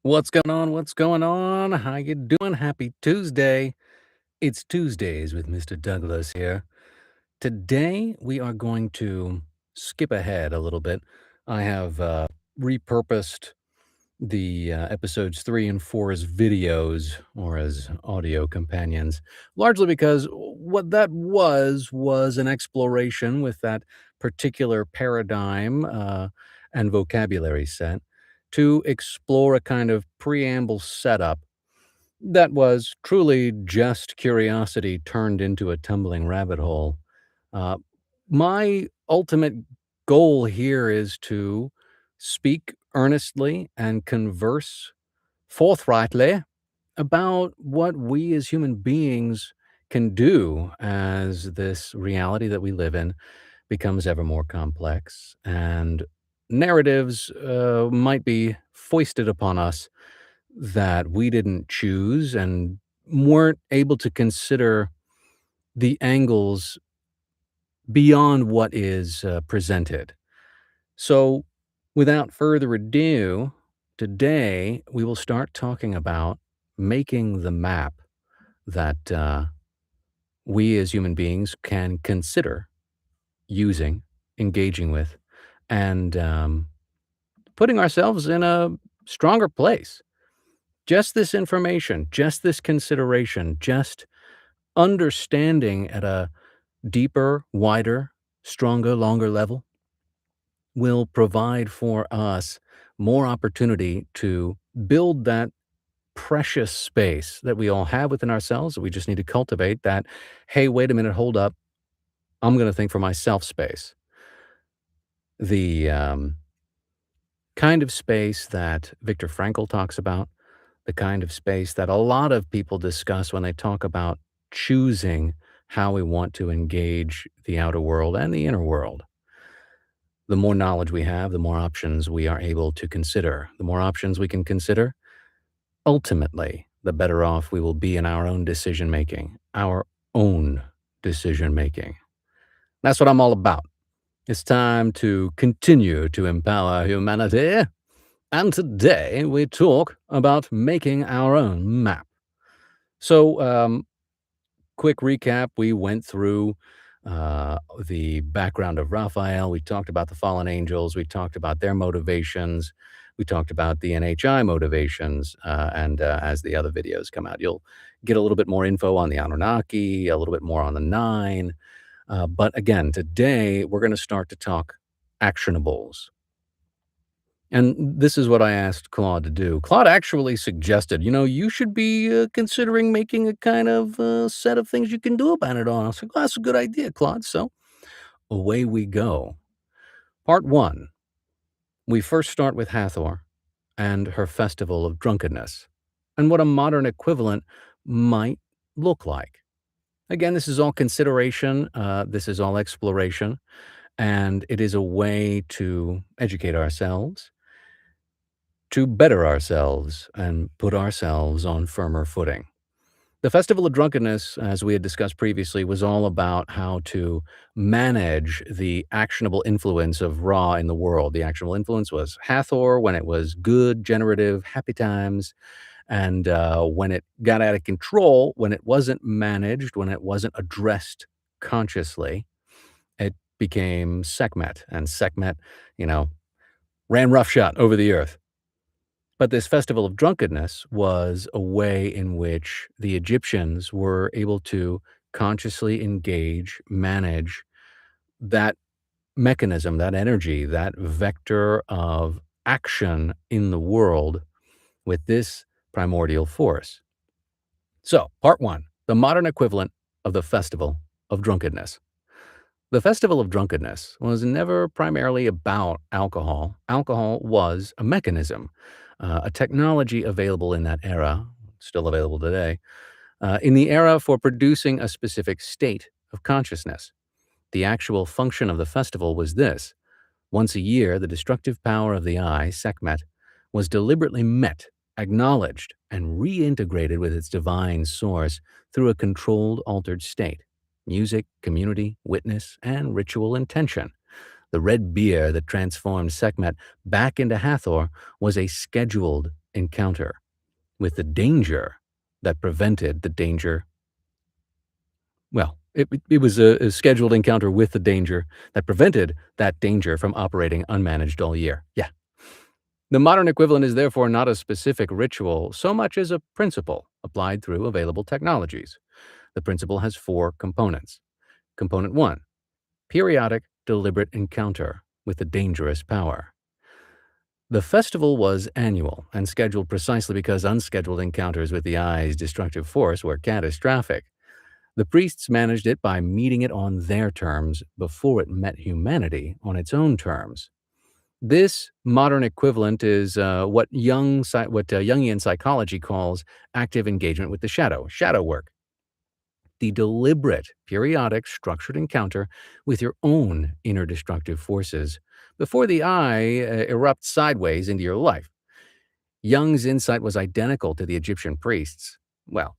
What's going on? What's going on? How you doing? Happy Tuesday. It's Tuesdays with Mr. Douglas here. Today we are going to skip ahead a little bit. I have repurposed the episodes 3 and 4 as videos or as audio companions, largely because what that was an exploration with that particular paradigm and vocabulary set to explore a kind of preamble setup that was truly just curiosity turned into a tumbling rabbit hole. Uh, my ultimate goal here is to speak earnestly and converse forthrightly about what we as human beings can do as this reality that we live in becomes ever more complex and narratives might be foisted upon us that we didn't choose and weren't able to consider the angles beyond what is presented. So, without further ado, today we will start talking about making the map that we as human beings can consider using, engaging with, and putting ourselves in a stronger place. Just this information, just this consideration, just understanding at a deeper, wider, stronger, longer level will provide for us more opportunity to build that precious space that we all have within ourselves that we just need to cultivate that, hey, wait a minute, hold up. I'm going to think for myself space. The kind of space that Viktor Frankl talks about, the kind of space that a lot of people discuss when they talk about choosing how we want to engage the outer world and the inner world. The more knowledge we have, the more options we are able to consider. The more options we can consider, ultimately, the better off we will be in our own decision making, our own decision making. That's what I'm all about. It's time to continue to empower humanity. And today we talk about making our own map. So, quick recap, we went through the background of Raphael. We talked about the fallen angels. We talked about their motivations. We talked about the NHI motivations. And as the other videos come out, you'll get a little bit more info on the Anunnaki, a little bit more on the Nine. But again, today we're going to start to talk actionables. And this is what I asked Claude to do. Claude actually suggested, you should be considering making a kind of set of things you can do about it on. I was like, well, that's a good idea, Claude. So away we go. Part one, we first start with Hathor and her festival of drunkenness and what a modern equivalent might look like. Again, this is all consideration. This is all exploration. And it is a way to educate ourselves, to better ourselves and put ourselves on firmer footing. The Festival of Drunkenness, as we had discussed previously, was all about how to manage the actionable influence of Ra in the world. The actionable influence was Hathor when it was good, generative, happy times, and when it got out of control, when it wasn't managed, when it wasn't addressed consciously, it became Sekhmet, and Sekhmet, ran roughshod over the earth. But this festival of drunkenness was a way in which the Egyptians were able to consciously engage, manage that mechanism, that energy, that vector of action in the world with this primordial force. So, part one, the modern equivalent of the festival of drunkenness. The festival of drunkenness was never primarily about alcohol. Alcohol was a mechanism, a technology available in that era, still available today, in the era for producing a specific state of consciousness. The actual function of the festival was this. Once a year, the destructive power of the eye, Sekhmet, was deliberately met, acknowledged, and reintegrated with its divine source through a controlled, altered state. Music, community, witness, and ritual intention. The red beer that transformed Sekhmet back into Hathor was a scheduled encounter with the danger that prevented the danger. Well, it was a scheduled encounter with the danger that prevented that danger from operating unmanaged all year. Yeah. The modern equivalent is therefore not a specific ritual so much as a principle applied through available technologies. The principle has four components. Component one, periodic, deliberate encounter with a dangerous power. The festival was annual and scheduled precisely because unscheduled encounters with the eye's destructive force were catastrophic. The priests managed it by meeting it on their terms before it met humanity on its own terms. This modern equivalent is what Jungian psychology calls active engagement with the shadow work. The deliberate, periodic, structured encounter with your own inner destructive forces before the eye erupts sideways into your life. Jung's insight was identical to the Egyptian priests. Well,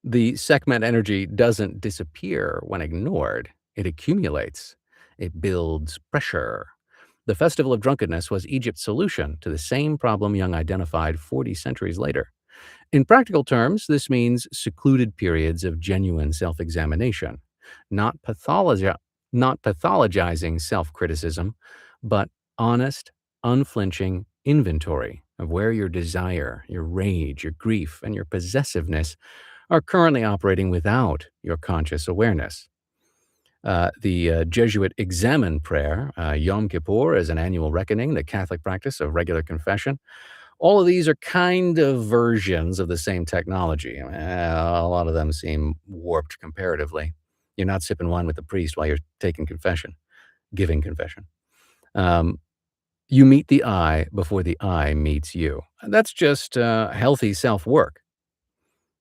the Sekhmet energy doesn't disappear when ignored. It accumulates. It builds pressure. The Festival of Drunkenness was Egypt's solution to the same problem Jung identified 40 centuries later. In practical terms, this means secluded periods of genuine self-examination, not pathologizing self-criticism, but honest, unflinching inventory of where your desire, your rage, your grief, and your possessiveness are currently operating without your conscious awareness. The Jesuit examen prayer, Yom Kippur, is an annual reckoning, the Catholic practice of regular confession. All of these are kind of versions of the same technology. A lot of them seem warped comparatively. You're not sipping wine with the priest while you're taking confession, giving confession. You meet the eye before the eye meets you. That's just healthy self-work.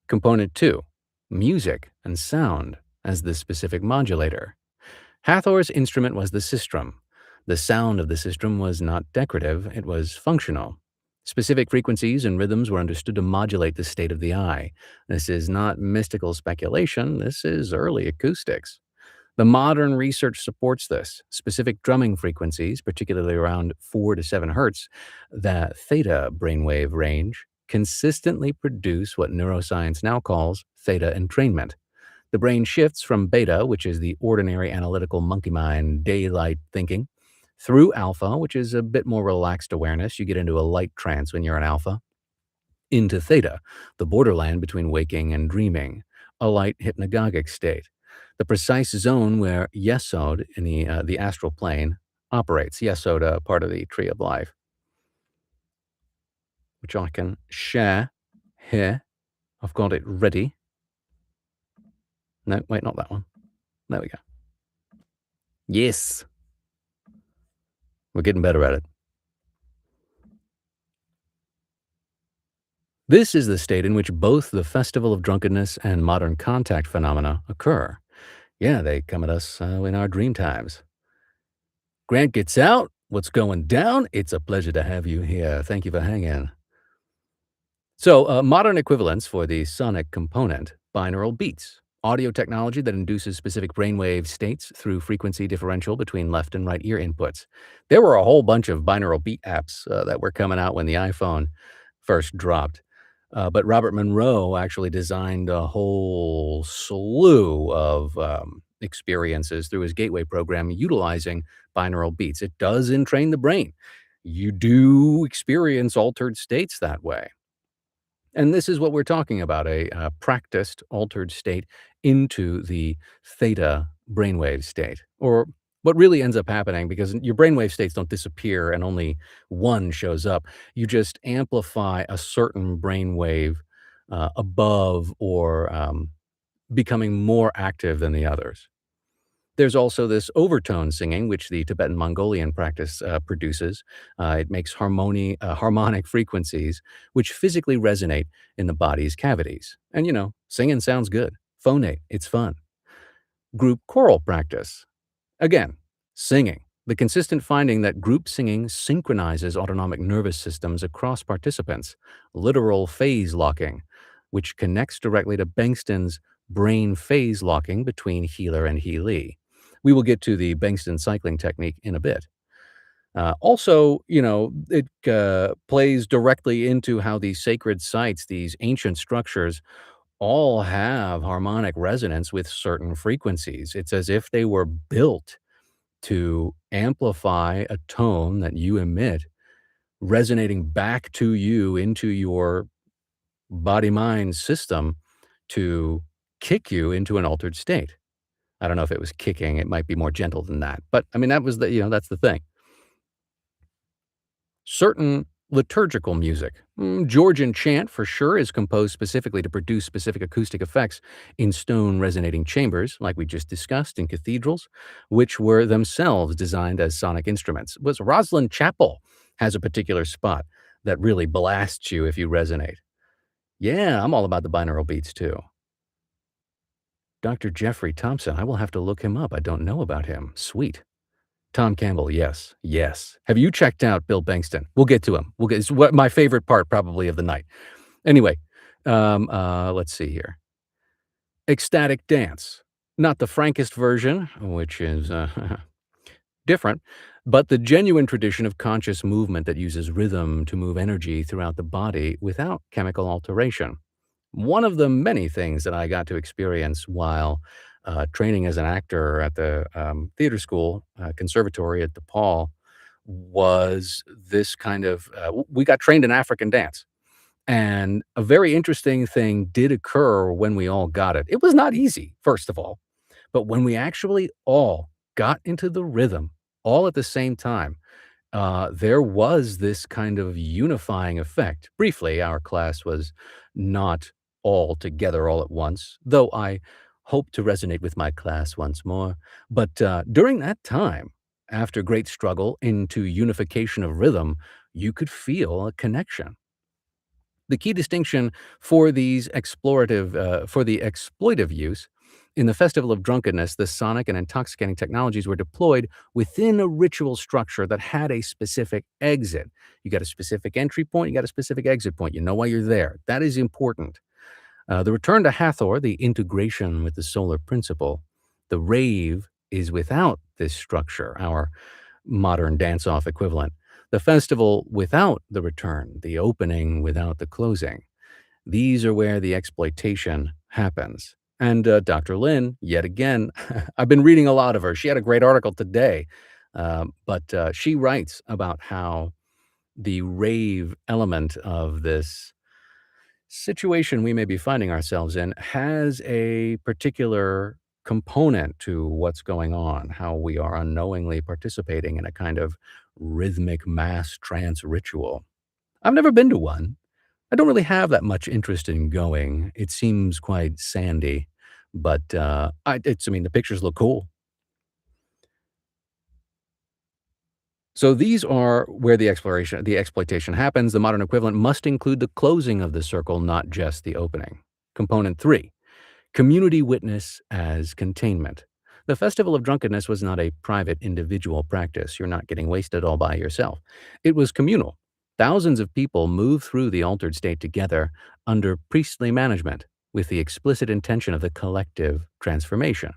Component 2, music and sound as the specific modulator. Hathor's instrument was the sistrum. The sound of the sistrum was not decorative, it was functional. Specific frequencies and rhythms were understood to modulate the state of the eye. This is not mystical speculation, this is early acoustics. The modern research supports this. Specific drumming frequencies, particularly around 4 to 7 hertz, the theta brainwave range, consistently produce what neuroscience now calls theta entrainment. The brain shifts from beta, which is the ordinary analytical monkey mind daylight thinking, through alpha, which is a bit more relaxed awareness. You get into a light trance when you're in alpha, into theta, the borderland between waking and dreaming, a light hypnagogic state, the precise zone where Yesod in the astral plane operates. Yesod, part of the tree of life, which I can share here. I've got it ready. No, wait, not that one. There we go. Yes. We're getting better at it. This is the state in which both the Festival of Drunkenness and modern contact phenomena occur. Yeah, they come at us in our dream times. Grant gets out. What's going down? It's a pleasure to have you here. Thank you for hanging. So, modern equivalents for the sonic component, binaural beats, audio technology that induces specific brainwave states through frequency differential between left and right ear inputs. There were a whole bunch of binaural beat apps that were coming out when the iPhone first dropped. But Robert Monroe actually designed a whole slew of experiences through his Gateway program utilizing binaural beats. It does entrain the brain. You do experience altered states that way. And this is what we're talking about, a practiced altered state into the theta brainwave state, or what really ends up happening, because your brainwave states don't disappear and only one shows up. You just amplify a certain brainwave above or becoming more active than the others. There's also this overtone singing, which the Tibetan Mongolian practice produces. It makes harmonic frequencies, which physically resonate in the body's cavities. And, singing sounds good. Phonate, it's fun. Group choral practice. Again, singing. The consistent finding that group singing synchronizes autonomic nervous systems across participants. Literal phase locking, which connects directly to Bengston's brain phase locking between healer and healee. We will get to the Bengston cycling technique in a bit. Also, it plays directly into how these sacred sites, these ancient structures, all have harmonic resonance with certain frequencies. It's as if they were built to amplify a tone that you emit, resonating back to you into your body mind system to kick you into an altered state. I don't know if it was kicking, it might be more gentle than that. But I mean, that was that's the thing. Certain liturgical music. Georgian chant, for sure, is composed specifically to produce specific acoustic effects in stone resonating chambers, like we just discussed in cathedrals, which were themselves designed as sonic instruments. Was Roslyn Chapel has a particular spot that really blasts you if you resonate. Yeah, I'm all about the binaural beats too. Dr. Jeffrey Thompson, I will have to look him up. I don't know about him. Sweet. Tom Campbell, yes, yes. Have you checked out Bill Bengston? We'll get to him. It's what my favorite part probably of the night. Anyway, let's see here. Ecstatic dance. Not the frankest version, which is different, but the genuine tradition of conscious movement that uses rhythm to move energy throughout the body without chemical alteration. One of the many things that I got to experience while training as an actor at the theater school, conservatory at DePaul, was this kind of we got trained in African dance. And a very interesting thing did occur when we all got it. It was not easy, first of all, but when we actually all got into the rhythm all at the same time, there was this kind of unifying effect. Briefly, our class was not all together all at once, though I hope to resonate with my class once more. But during that time, after great struggle into unification of rhythm, you could feel a connection. The key distinction for for the exploitive use in the Festival of Drunkenness, the sonic and intoxicating technologies were deployed within a ritual structure that had a specific exit. You got a specific entry point, you got a specific exit point. You know why you're there. That is important. The return to Hathor, the integration with the solar principle, the rave is without this structure, our modern dance-off equivalent. The festival without the return, the opening without the closing. These are where the exploitation happens. And Dr. Lynn, yet again, I've been reading a lot of her. She had a great article today, but she writes about how the rave element of this situation we may be finding ourselves in has a particular component to what's going on, how we are unknowingly participating in a kind of rhythmic mass trance ritual. I've never been to one. I don't really have that much interest in going. It seems quite sandy, but I mean, the pictures look cool. So these are where the exploitation happens. The modern equivalent must include the closing of the circle, not just the opening. Component three, community witness as containment. The Festival of Drunkenness was not a private individual practice. You're not getting wasted all by yourself. It was communal. Thousands of people moved through the altered state together under priestly management with the explicit intention of the collective transformation.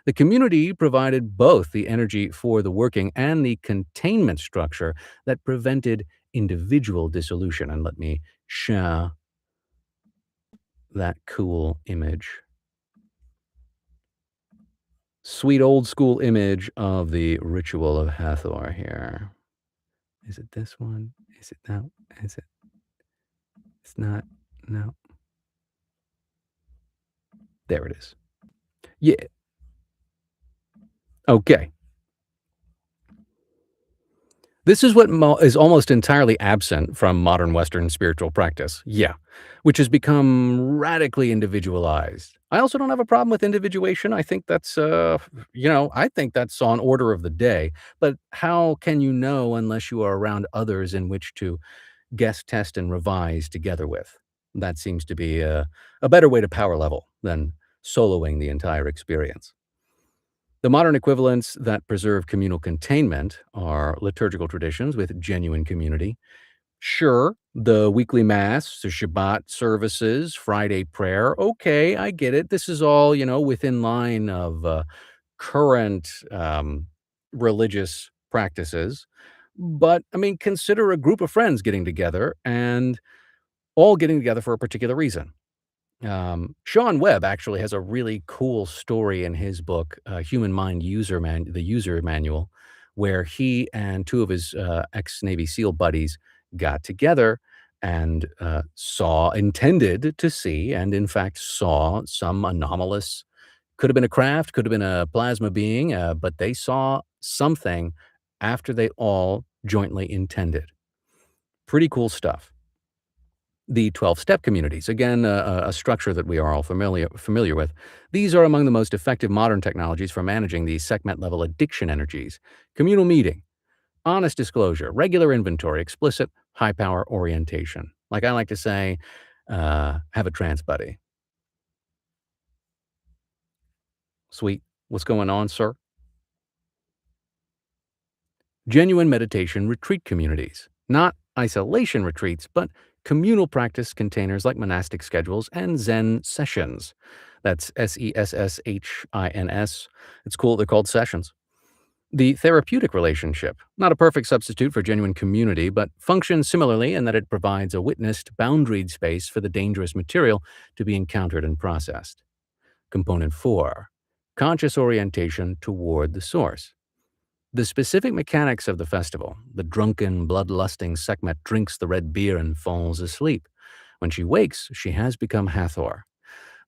The community provided both the energy for the working and the containment structure that prevented individual dissolution. And let me share that cool image. Sweet old school image of the ritual of Hathor here. Is it this one? Is it that? Is it? It's not. No. There it is. Yeah. Okay. This is what is almost entirely absent from modern Western spiritual practice. Yeah. Which has become radically individualized. I also don't have a problem with individuation. I think that's, I think that's on order of the day. But how can you know unless you are around others in which to guess, test, and revise together with? That seems to be a better way to power level than soloing the entire experience. The modern equivalents that preserve communal containment are liturgical traditions with genuine community. Sure, the weekly mass, the Shabbat services, Friday prayer. Okay, I get it. This is all, within line of current religious practices. But, I mean, consider a group of friends getting together and all getting together for a particular reason. Sean Webb actually has a really cool story in his book, Human Mind The User Manual, where he and two of his ex-Navy SEAL buddies got together and intended to see, and in fact saw some anomalous, could have been a craft, could have been a plasma being, but they saw something after they all jointly intended. Pretty cool stuff. The 12-step communities, again, a structure that we are all familiar with. These are among the most effective modern technologies for managing the segment-level addiction energies. Communal meeting, honest disclosure, regular inventory, explicit high-power orientation. Like I like to say, have a trance buddy. Sweet. What's going on, sir? Genuine meditation retreat communities, not isolation retreats, but communal practice containers like monastic schedules and Zen sessions. That's Sesshins. It's cool, they're called sessions. The therapeutic relationship, not a perfect substitute for genuine community, but functions similarly in that it provides a witnessed, boundaried space for the dangerous material to be encountered and processed. Component 4, conscious orientation toward the source. The specific mechanics of the festival, the drunken, bloodlusting Sekhmet drinks the red beer and falls asleep. When she wakes, she has become Hathor.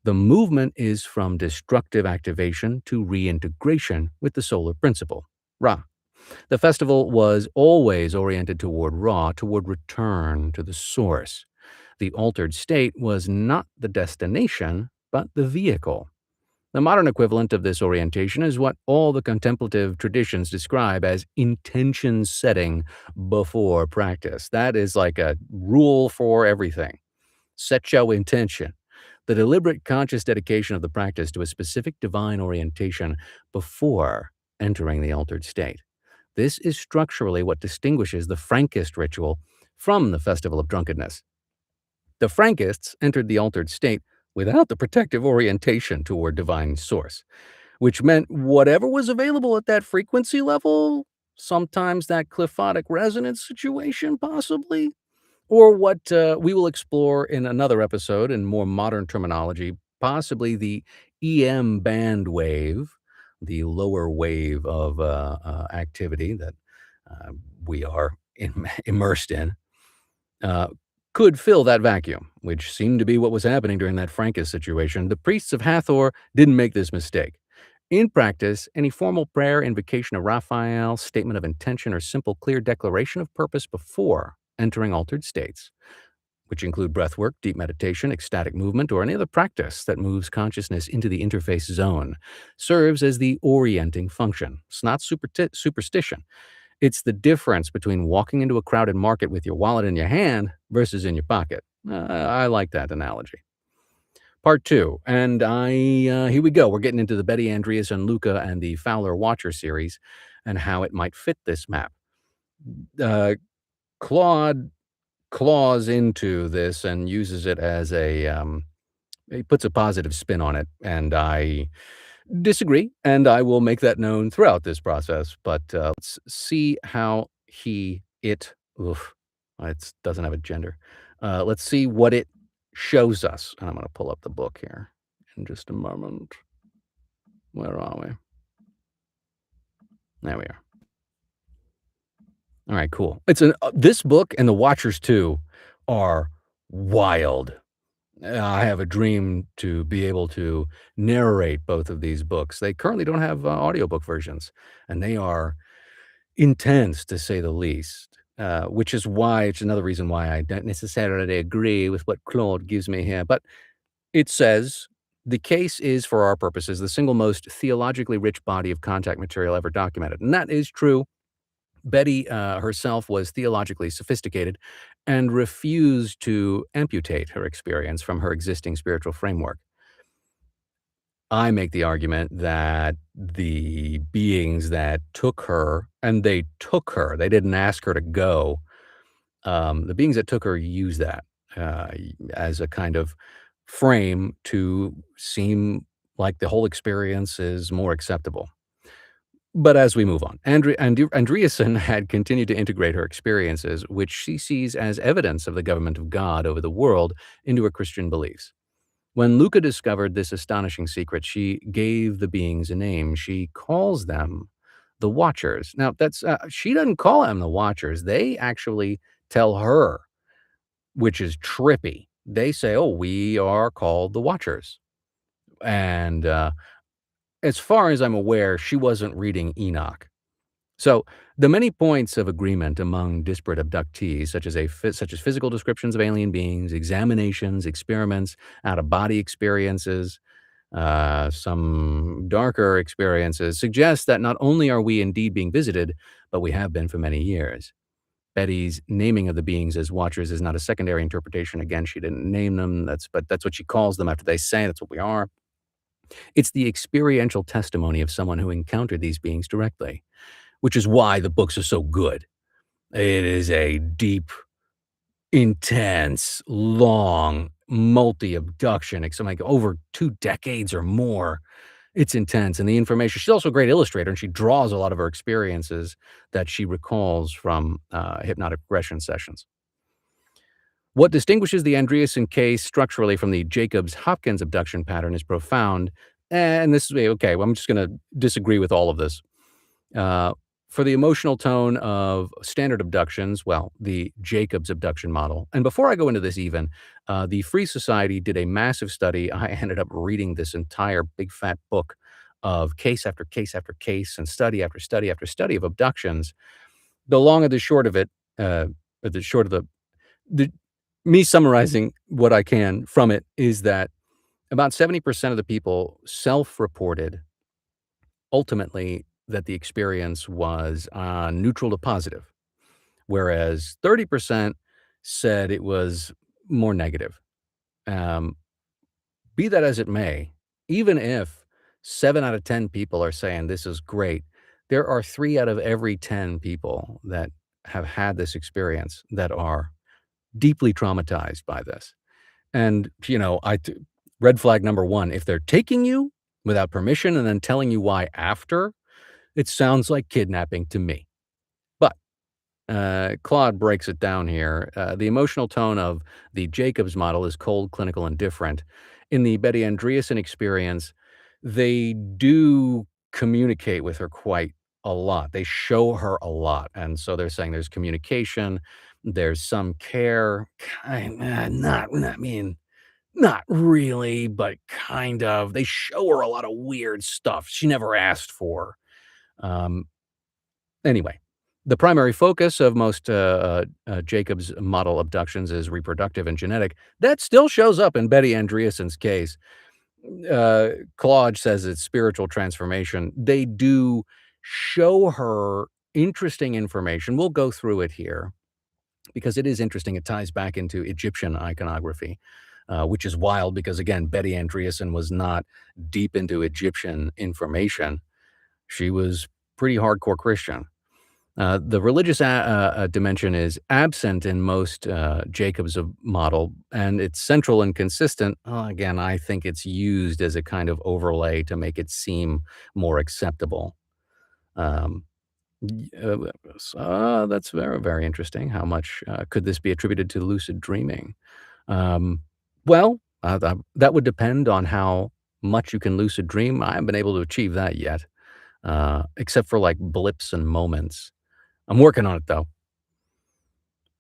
The movement is from destructive activation to reintegration with the solar principle, Ra. The festival was always oriented toward Ra, toward return to the source. The altered state was not the destination, but the vehicle. The modern equivalent of this orientation is what all the contemplative traditions describe as intention setting before practice. That is like a rule for everything. Set your intention. The deliberate conscious dedication of the practice to a specific divine orientation before entering the altered state. This is structurally what distinguishes the Frankist ritual from the Festival of Drunkenness. The Frankists entered the altered state without the protective orientation toward divine source, which meant whatever was available at that frequency level, sometimes that cliphotic resonance situation, possibly, or what we will explore in another episode in more modern terminology, possibly the EM band wave, the lower wave of activity that uh, we are immersed in. Uh, could fill that vacuum, which seemed to be what was happening during that Frankus situation. The priests of Hathor didn't make this mistake. In practice, any formal prayer, invocation of Raphael, statement of intention, or simple, clear declaration of purpose before entering altered states, which include breathwork, deep meditation, ecstatic movement, or any other practice that moves consciousness into the interface zone, serves as the orienting function. It's not superstition. It's the difference between walking into a crowded market with your wallet in your hand versus in your pocket. I like that analogy. Part 2, and here we go. We're getting into the Betty Andreasson Luca and the Fowler Watcher series and how it might fit this map. Claude claws into this and uses it as he puts a positive spin on it, and I disagree, and I will make that known throughout this process, but, let's see how oof, it doesn't have a gender. Let's see what it shows us, and I'm gonna pull up the book here in just a moment. Where are we? There we are. Alright, cool. This book and The Watchers 2 are wild. I have a dream to be able to narrate both of these books. They currently don't have, audiobook versions, and they are intense, to say the least, which is why it's another reason why I don't necessarily agree with what Claude gives me here. But it says, "The case is, for our purposes, the single most theologically rich body of contact material ever documented." And that is true. Betty herself was theologically sophisticated and refused to amputate her experience from her existing spiritual framework. I make the argument that the beings that took her, and they took her, they didn't ask her to go, the beings that took her use that as a kind of frame to seem like the whole experience is more acceptable. But as we move on, Andreasson had continued to integrate her experiences, which she sees as evidence of the government of God over the world, into her Christian beliefs. When Luca discovered this astonishing secret, she gave the beings a name. She calls them the Watchers. Now, that's she doesn't call them the Watchers. They actually tell her, which is trippy. They say, "Oh, we are called the Watchers." And as far as I'm aware, she wasn't reading Enoch. So, the many points of agreement among disparate abductees, such as physical descriptions of alien beings, examinations, experiments, out-of-body experiences, some darker experiences, suggest that not only are we indeed being visited, but we have been for many years. Betty's naming of the beings as watchers is not a secondary interpretation. Again, she didn't name them. But that's what she calls them after they say that's what we are. It's the experiential testimony of someone who encountered these beings directly, which is why the books are so good. It is a deep, intense, long, multi-abduction, it's like over 2 decades or more. It's intense, and the information she's also a great illustrator, and she draws a lot of her experiences that she recalls from, hypnotic regression sessions. What distinguishes the Andreasson case structurally from the Jacobs-Hopkins abduction pattern is profound, and this is okay, well, I'm just gonna disagree with all of this. Uh, for the emotional tone of standard abductions, well, the Jacobs abduction model. And before I go into this even, the Free Society did a massive study. I ended up reading this entire big fat book of case after case after case and study after study after study of abductions. The long and the short of it, or the short of the me summarizing what I can from it is that about 70% of the people self-reported ultimately that the experience was, neutral to positive, whereas 30% said it was more negative. Um, be that as it may, even if 7 out of 10 people are saying this is great, there are 3 out of every 10 people that have had this experience that are deeply traumatized by this. And, red flag number 1, if they're taking you without permission and then telling you why after, it sounds like kidnapping to me. But Claude breaks it down here. The emotional tone of the Jacobs model is cold, clinical, and different. In the Betty Andreasson experience, they do communicate with her quite a lot. They show her a lot. And so they're saying there's communication, there's some care, not really, but kind of. They show her a lot of weird stuff she never asked for. Um, Anyway, the primary focus of most, Jacobs model abductions is reproductive and genetic. That still shows up in Betty Andreasson's case. Claude says it's spiritual transformation. They do show her interesting information. We'll go through it here because it is interesting. It ties back into Egyptian iconography, which is wild because, again, Betty Andreasson was not deep into Egyptian information. She was pretty hardcore Christian. The religious dimension is absent in most Jacobs model, and it's central and consistent. Again, I think it's used as a kind of overlay to make it seem more acceptable. Um, that's very, very interesting. How much could this be attributed to lucid dreaming? Um, well, that would depend on how much you can lucid dream. I haven't been able to achieve that yet, except for like blips and moments. I'm working on it, though.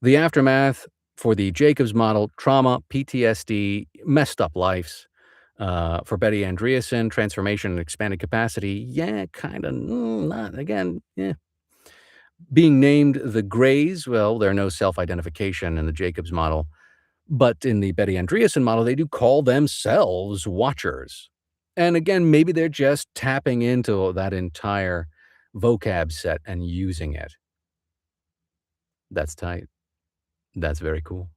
The aftermath for the Jacobs model, trauma, PTSD, messed up lives. For Betty Andreasson, transformation and expanded capacity, yeah, kinda, not again, yeah. Being named the Greys, well, there are no self-identification in the Jacobs model, but in the Betty Andreasson model, they do call themselves Watchers. And again, maybe they're just tapping into that entire vocab set and using it. That's tight. That's very cool.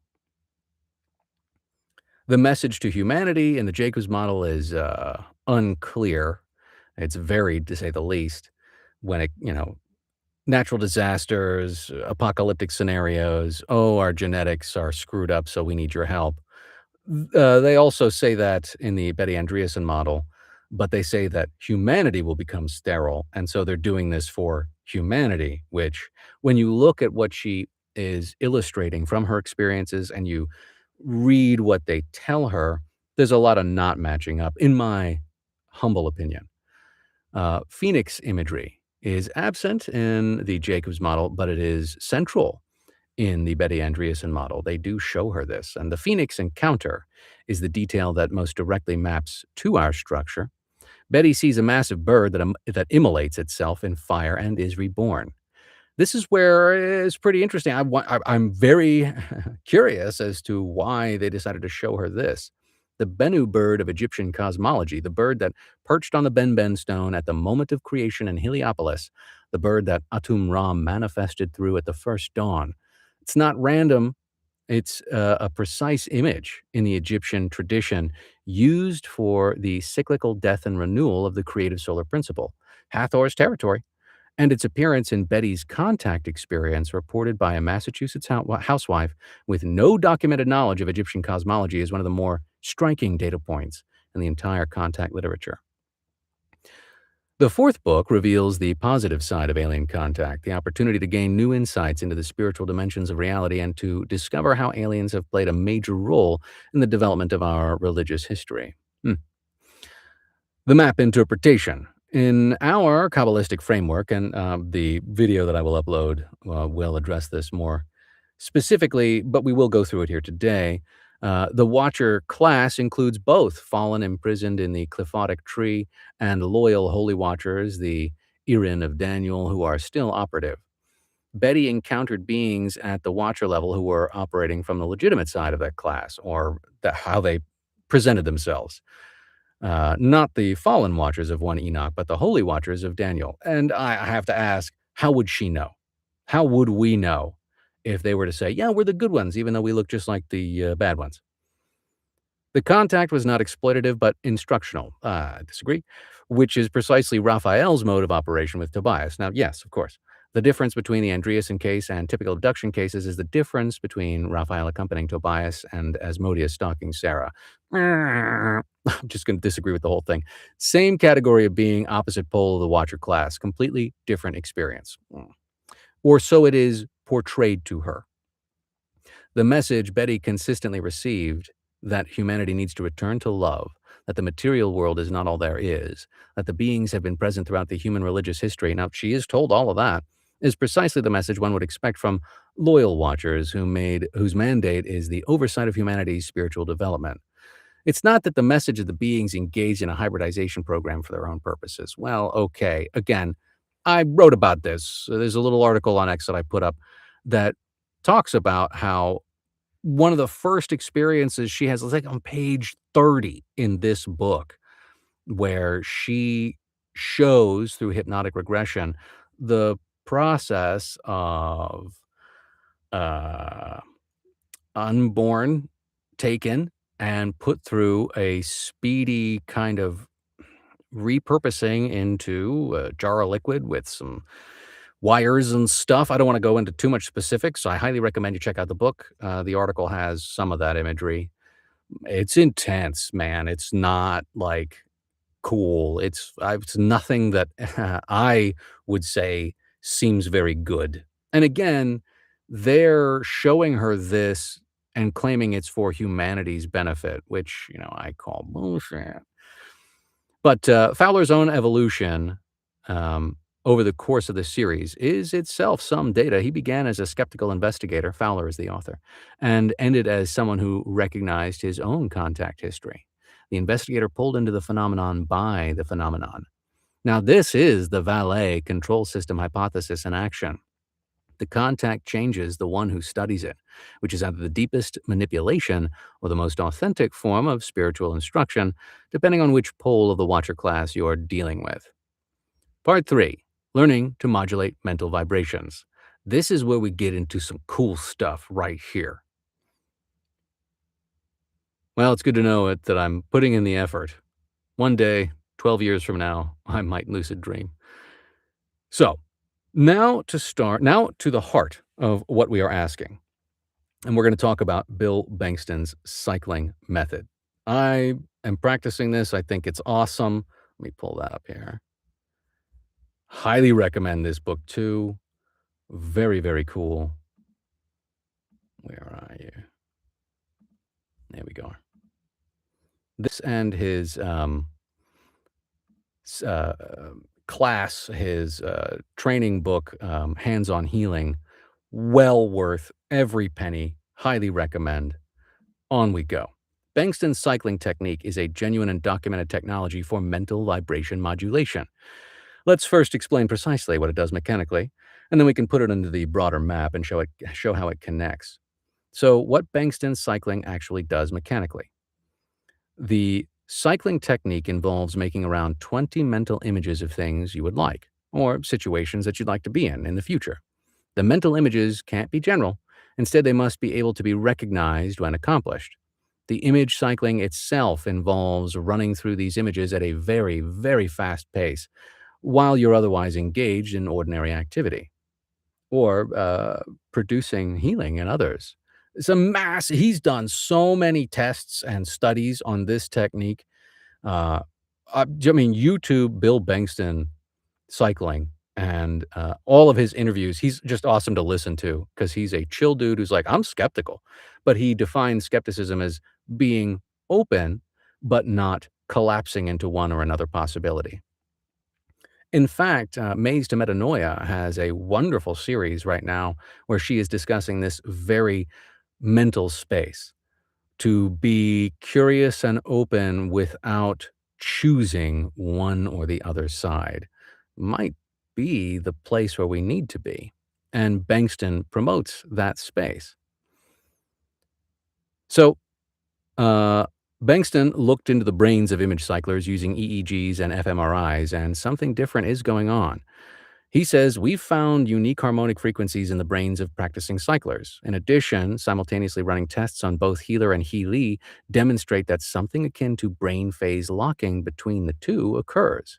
The message to humanity in the Jacobs model is unclear. It's varied, to say the least, when natural disasters, apocalyptic scenarios, "Oh, our genetics are screwed up, so we need your help." They also say that in the Betty Andreasson model, but they say that humanity will become sterile, and so they're doing this for humanity, which when you look at what she is illustrating from her experiences and you read what they tell her, there's a lot of not matching up, in my humble opinion. Phoenix imagery is absent in the Jacobs model, but it is central in the Betty Andreasson model. They do show her this, and the Phoenix encounter is the detail that most directly maps to our structure. Betty sees a massive bird that immolates itself in fire and is reborn. This is where it's pretty interesting. I'm very curious as to why they decided to show her this. The Bennu bird of Egyptian cosmology, the bird that perched on the Benben stone at the moment of creation in Heliopolis, the bird that Atum Ra manifested through at the first dawn. It's not random. It's a precise image in the Egyptian tradition used for the cyclical death and renewal of the creative solar principle, Hathor's territory, and its appearance in Betty's contact experience, reported by a Massachusetts housewife with no documented knowledge of Egyptian cosmology, is one of the more striking data points in the entire contact literature. The fourth book reveals the positive side of alien contact, the opportunity to gain new insights into the spiritual dimensions of reality and to discover how aliens have played a major role in the development of our religious history. The map interpretation. In our Kabbalistic framework, and the video that I will upload will address this more specifically, but we will go through it here today. The Watcher class includes both fallen imprisoned in the Cliphotic tree and loyal Holy Watchers, the Irin of Daniel, who are still operative. Betty encountered beings at the Watcher level who were operating from the legitimate side of that class, or how they presented themselves. Not the fallen Watchers of 1 Enoch, but the Holy Watchers of Daniel. And I have to ask, how would she know? How would we know if they were to say, yeah, we're the good ones, even though we look just like the bad ones? The contact was not exploitative, but instructional. I disagree, which is precisely Raphael's mode of operation with Tobias. Now, yes, of course. The difference between the Andreasson case and typical abduction cases is the difference between Raphael accompanying Tobias and Asmodeus stalking Sarah. I'm just going to disagree with the whole thing. Same category of being, opposite pole of the Watcher class, completely different experience. Or so it is portrayed to her. The message Betty consistently received, that humanity needs to return to love, that the material world is not all there is, that the beings have been present throughout the human religious history. Now, she is told all of that, is precisely the message one would expect from loyal Watchers whose mandate is the oversight of humanity's spiritual development. It's not that the message of the beings engaged in a hybridization program for their own purposes. Well, okay. Again, I wrote about this. There's a little article on X that I put up that talks about how one of the first experiences she has is like on page 30 in this book, where she shows through hypnotic regression the process of uh, unborn taken and put through a speedy kind of repurposing into a jar of liquid with some wires and stuff. I don't want to go into too much specifics, so I highly recommend you check out the book. The article has some of that imagery. It's intense, man. It's not like cool. It's nothing that I would say seems very good. And again, they're showing her this and claiming it's for humanity's benefit, which, I call bullshit. But Fowler's own evolution over the course of the series is itself some data. He began as a skeptical investigator, Fowler is the author, and ended as someone who recognized his own contact history. The investigator pulled into the phenomenon by the phenomenon. Now, this is the Valet control system hypothesis in action. The contact changes the one who studies it, which is either the deepest manipulation or the most authentic form of spiritual instruction, depending on which pole of the Watcher class you're dealing with. Part 3. Learning to modulate mental vibrations. This is where we get into some cool stuff right here. Well, it's good to know that I'm putting in the effort. One day, 12 years from now, I might lucid dream. So, now to the heart of what we are asking. And we're going to talk about Bill Bengston's cycling method. I am practicing this. I think it's awesome. Let me pull that up here. Highly recommend this book too. Very, very cool. Where are you? There we go. This and his class, his training book, Hands on Healing, well worth every penny. Highly recommend. On we go. Bengston's cycling technique is a genuine and documented technology for mental vibration modulation. Let's first explain precisely what it does mechanically, and then we can put it into the broader map and show how it connects. So, what Bengston cycling actually does mechanically. The cycling technique involves making around 20 mental images of things you would like, or situations that you'd like to be in the future. The mental images can't be general. Instead, they must be able to be recognized when accomplished. The image cycling itself involves running through these images at a very, very fast pace while you're otherwise engaged in ordinary activity or producing healing in others. He's done so many tests and studies on this technique. Uh, I mean, YouTube Bill Bengston cycling and all of his interviews. He's just awesome to listen to because he's a chill dude who's like, I'm skeptical, but he defines skepticism as being open, but not collapsing into one or another possibility. In fact, Maze to Metanoia has a wonderful series right now where she is discussing this very mental space to be curious and open without choosing one or the other side might be the place where we need to be. And Bengston promotes that space. So, uh, Bengston looked into the brains of image cyclers using EEGs and fMRIs, and something different is going on. He says, we've found unique harmonic frequencies in the brains of practicing cyclers. In addition, simultaneously running tests on both healer and healee demonstrate that something akin to brain phase locking between the two occurs.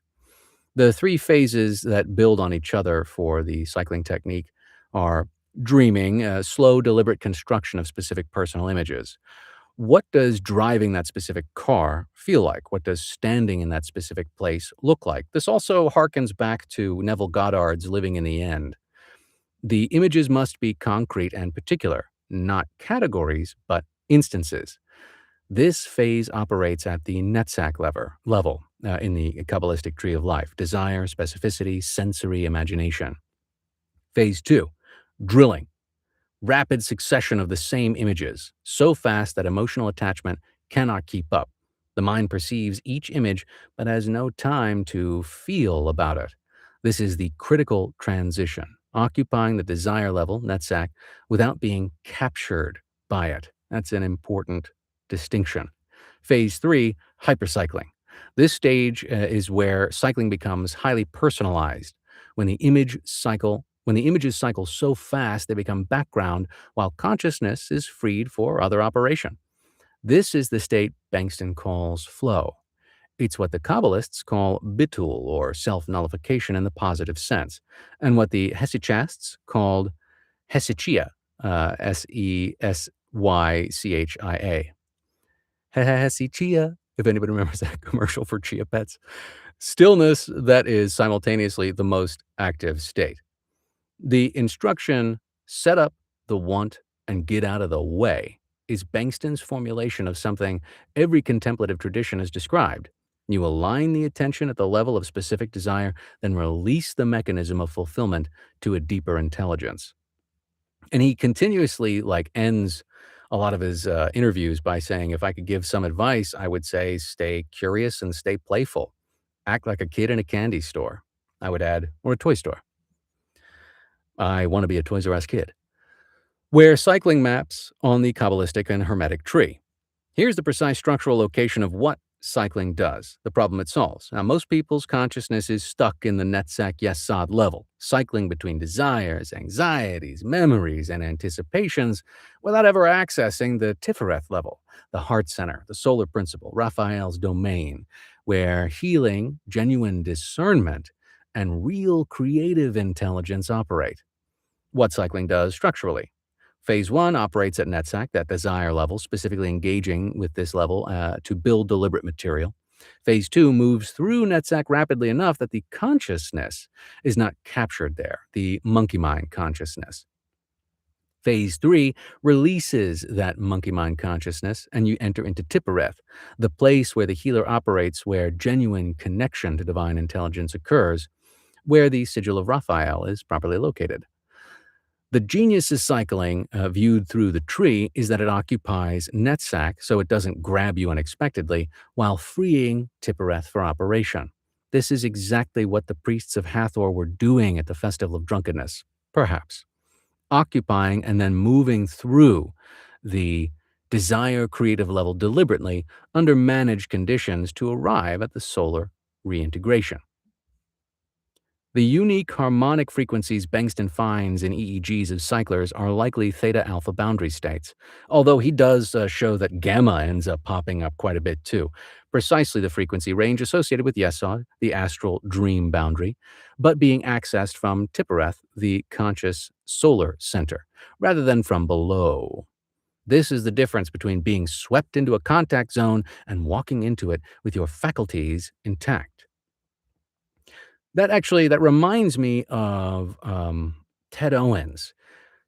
The three phases that build on each other for the cycling technique are dreaming, a slow, deliberate construction of specific personal images. What does driving that specific car feel like? What does standing in that specific place look like? This also harkens back to Neville Goddard's Living in the End. The images must be concrete and particular, not categories, but instances. This phase operates at the Netzach level in the Quabalistic tree of life: desire, specificity, sensory imagination. Phase 2, drilling. Rapid succession of the same images, so fast that emotional attachment cannot keep up. The mind perceives each image but has no time to feel about it. This is the critical transition, occupying the desire level, Netzach, without being captured by it. That's an important distinction. Phase 3, hypercycling. This stage is where cycling becomes highly personalized. When the images cycle so fast they become background while consciousness is freed for other operation. This is the state Bengston calls flow. It's what the Kabbalists call bitul, or self-nullification in the positive sense, and what the Hesychasts called hesychia, Sesychia. Hesychia, if anybody remembers that commercial for chia pets. Stillness that is simultaneously the most active state. The instruction, set up the want and get out of the way, is Bengston's formulation of something every contemplative tradition has described. You align the attention at the level of specific desire, then release the mechanism of fulfillment to a deeper intelligence. And he continuously ends a lot of his interviews by saying, if I could give some advice, I would say stay curious and stay playful. Act like a kid in a candy store, I would add, or a toy store. I want to be a Toys R Us kid. Where cycling maps on the Kabbalistic and Hermetic tree. Here's the precise structural location of what cycling does, the problem it solves. Now, most people's consciousness is stuck in the Netzach Yesod level, cycling between desires, anxieties, memories, and anticipations without ever accessing the Tifereth level, the heart center, the solar principle, Raphael's domain, where healing, genuine discernment, and real creative intelligence operate. What cycling does structurally. Phase 1 operates at Netzach, that desire level, specifically engaging with this level to build deliberate material. Phase 2 moves through Netzach rapidly enough that the consciousness is not captured there, the monkey mind consciousness. Phase 3 releases that monkey mind consciousness, and you enter into Tippereth, the place where the healer operates, where genuine connection to divine intelligence occurs, where the sigil of Raphael is properly located. The genius's cycling, viewed through the tree, is that it occupies Netzach so it doesn't grab you unexpectedly, while freeing Tippereth for operation. This is exactly what the priests of Hathor were doing at the Festival of Drunkenness, perhaps. Occupying and then moving through the desire creative level deliberately under managed conditions to arrive at the solar reintegration. The unique harmonic frequencies Bengston finds in EEGs of cyclers are likely theta-alpha boundary states, although he does show that gamma ends up popping up quite a bit too, precisely the frequency range associated with Yesod, the astral dream boundary, but being accessed from Tippereth, the conscious solar center, rather than from below. This is the difference between being swept into a contact zone and walking into it with your faculties intact. That reminds me of, Ted Owens.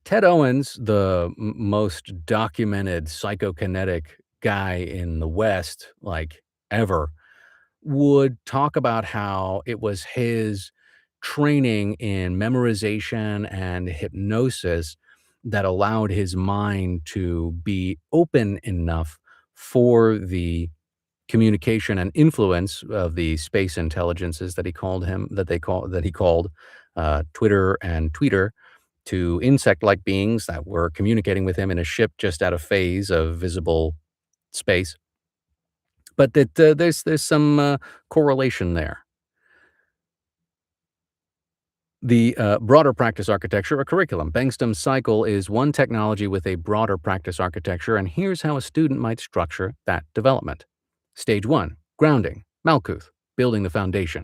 Ted Owens, the most documented psychokinetic guy in the West, like, ever, would talk about how it was his training in memorization and hypnosis that allowed his mind to be open enough for the communication and influence of the space intelligences that he called Twitter and Tweeter, to insect-like beings that were communicating with him in a ship just out of phase of visible space. But that there's some correlation there. The broader practice architecture or curriculum. Bengston's cycle is one technology with a broader practice architecture, and here's how a student might structure that development. Stage 1, grounding, Malkuth, building the foundation.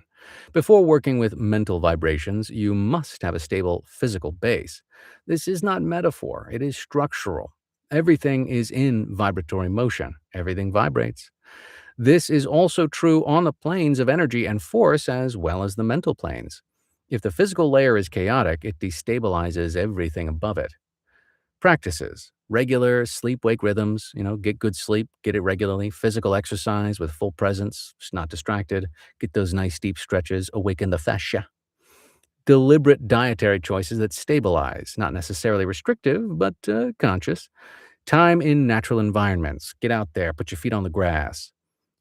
Before working with mental vibrations, you must have a stable physical base. This is not metaphor, it is structural. Everything is in vibratory motion. Everything vibrates. This is also true on the planes of energy and force as well as the mental planes. If the physical layer is chaotic, it destabilizes everything above it. Practices. Regular sleep-wake rhythms, get good sleep, get it regularly. Physical exercise with full presence, just not distracted. Get those nice deep stretches, awaken the fascia. Deliberate dietary choices that stabilize, not necessarily restrictive, but conscious. Time in natural environments. Get out there, put your feet on the grass,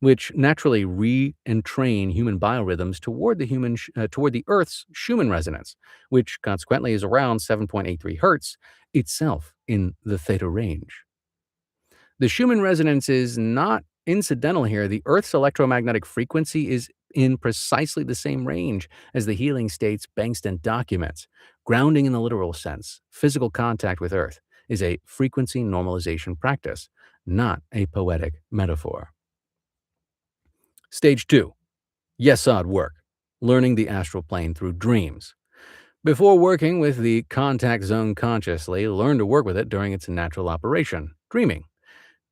which naturally re-entrain human biorhythms toward the Earth's Schumann resonance, which consequently is around 7.83 hertz, itself in the theta range. The Schumann resonance is not incidental here. The Earth's electromagnetic frequency is in precisely the same range as the healing states Bengston documents. Grounding in the literal sense, physical contact with Earth, is a frequency normalization practice, not a poetic metaphor. Stage 2, Yesod work, learning the astral plane through dreams. Before working with the contact zone consciously, learn to work with it during its natural operation, dreaming.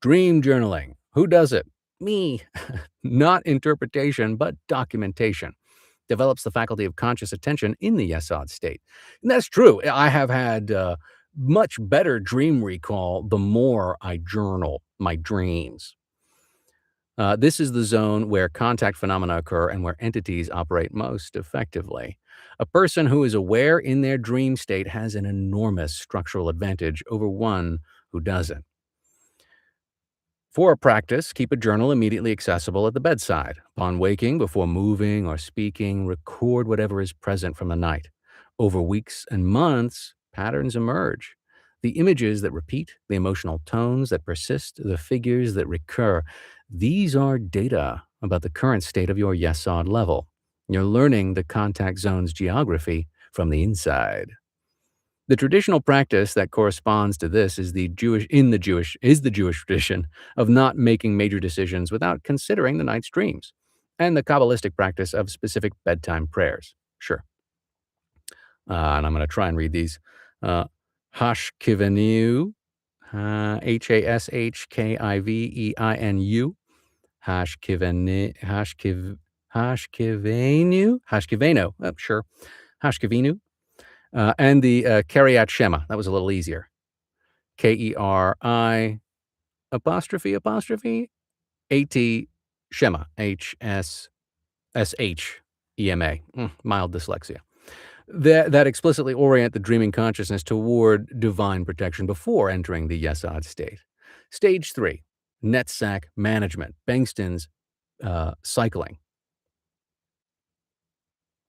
Dream journaling. Who does it? Me. Not interpretation, but documentation. Develops the faculty of conscious attention in the Yesod state. And that's true. I have had much better dream recall the more I journal my dreams. This is the zone where contact phenomena occur and where entities operate most effectively. A person who is aware in their dream state has an enormous structural advantage over one who doesn't. For a practice, keep a journal immediately accessible at the bedside. Upon waking, before moving or speaking, record whatever is present from the night. Over weeks and months, patterns emerge. The images that repeat, the emotional tones that persist, the figures that recur, these are data about the current state of your Yesod level. You're learning the contact zone's geography from the inside. The traditional practice that corresponds to this is the Jewish tradition of not making major decisions without considering the night's dreams, and the Quabalistic practice of specific bedtime prayers. Sure. And I'm going to try and read these. Hashkivenu, Hashkiveinu, Hashkivenu, oh, sure, Hashkivenu, and the Kiryat Shema. That was a little easier. Keri apostrophe at Shema, Hsshema, mild dyslexia. That explicitly orient the dreaming consciousness toward divine protection before entering the Yesod state. Stage 3, NetSack management, Bengston's cycling.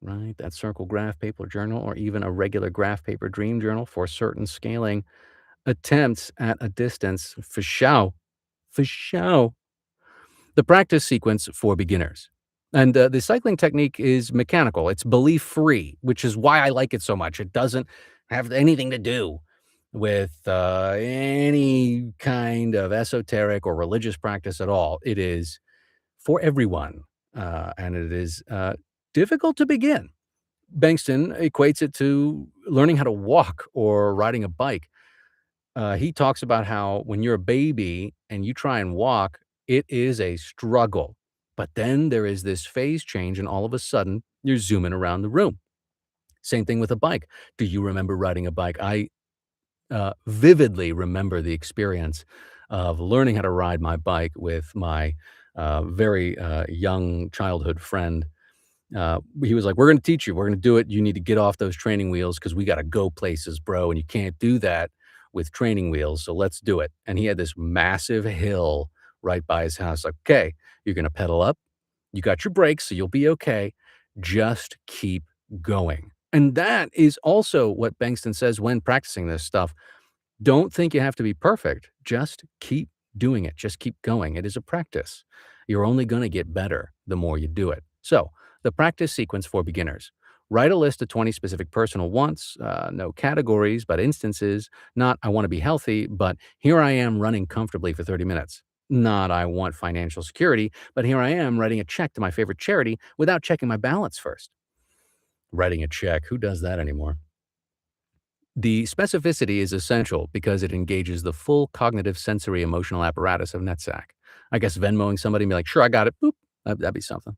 Right, that circle graph paper journal or even a regular graph paper dream journal for certain scaling attempts at a distance for show. For show. The practice sequence for beginners. And the cycling technique is mechanical. It's belief free, which is why I like it so much. It doesn't have anything to do with any kind of esoteric or religious practice at all. It is for everyone, and it is difficult to begin. Bengston equates it to learning how to walk or riding a bike. He talks about how when you're a baby and you try and walk, it is a struggle. But then there is this phase change, and all of a sudden, you're zooming around the room. Same thing with a bike. Do you remember riding a bike? I vividly remember the experience of learning how to ride my bike with my very young childhood friend. He was like, "We're gonna teach you. We're gonna do it. You need to get off those training wheels because we gotta go places, bro, and you can't do that with training wheels, so let's do it." And he had this massive hill right by his house. Like, "Okay, you're gonna pedal up. You got your brakes, so you'll be okay. Just keep going." And that is also what Bengston says when practicing this stuff. Don't think you have to be perfect. Just keep doing it. Just keep going. It is a practice. You're only going to get better the more you do it. So, the practice sequence for beginners. Write a list of 20 specific personal wants, no categories, but instances. Not, I want to be healthy, but here I am running comfortably for 30 minutes. Not, I want financial security, but here I am writing a check to my favorite charity without checking my balance first. Writing a check, who does that anymore? The specificity is essential because it engages the full cognitive sensory emotional apparatus of NetSack. I guess Venmoing somebody and be like, sure, I got it. Boop. That'd be something.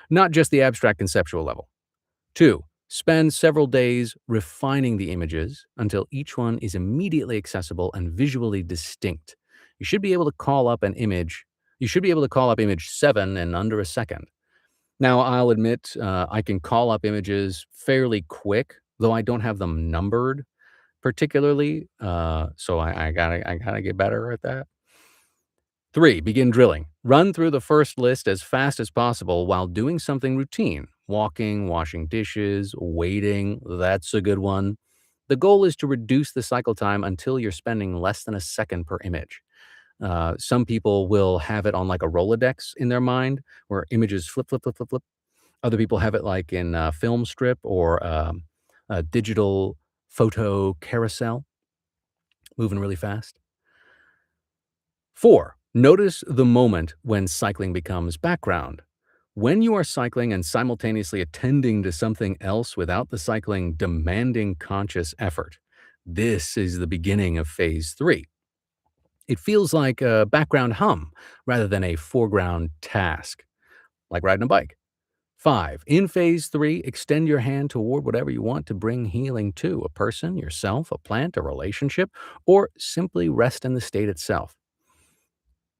Not just the abstract conceptual level. 2, spend several days refining the images until each one is immediately accessible and visually distinct. You should be able to call up an image. You should be able to call up image 7 in under a second. Now, I'll admit I can call up images fairly quick, though I don't have them numbered particularly. So I gotta get better at that. 3, begin drilling. Run through the first list as fast as possible while doing something routine. Walking, washing dishes, waiting. That's a good one. The goal is to reduce the cycle time until you're spending less than a second per image. Some people will have it on like a Rolodex in their mind where images flip, flip, flip, flip, flip. Other people have it like in film strip or a digital photo carousel, moving really fast. 4, notice the moment when cycling becomes background. When you are cycling and simultaneously attending to something else without the cycling demanding conscious effort, this is the beginning of phase 3. It feels like a background hum rather than a foreground task, like riding a bike. 5, in phase 3, extend your hand toward whatever you want to bring healing to a person, yourself, a plant, a relationship, or simply rest in the state itself.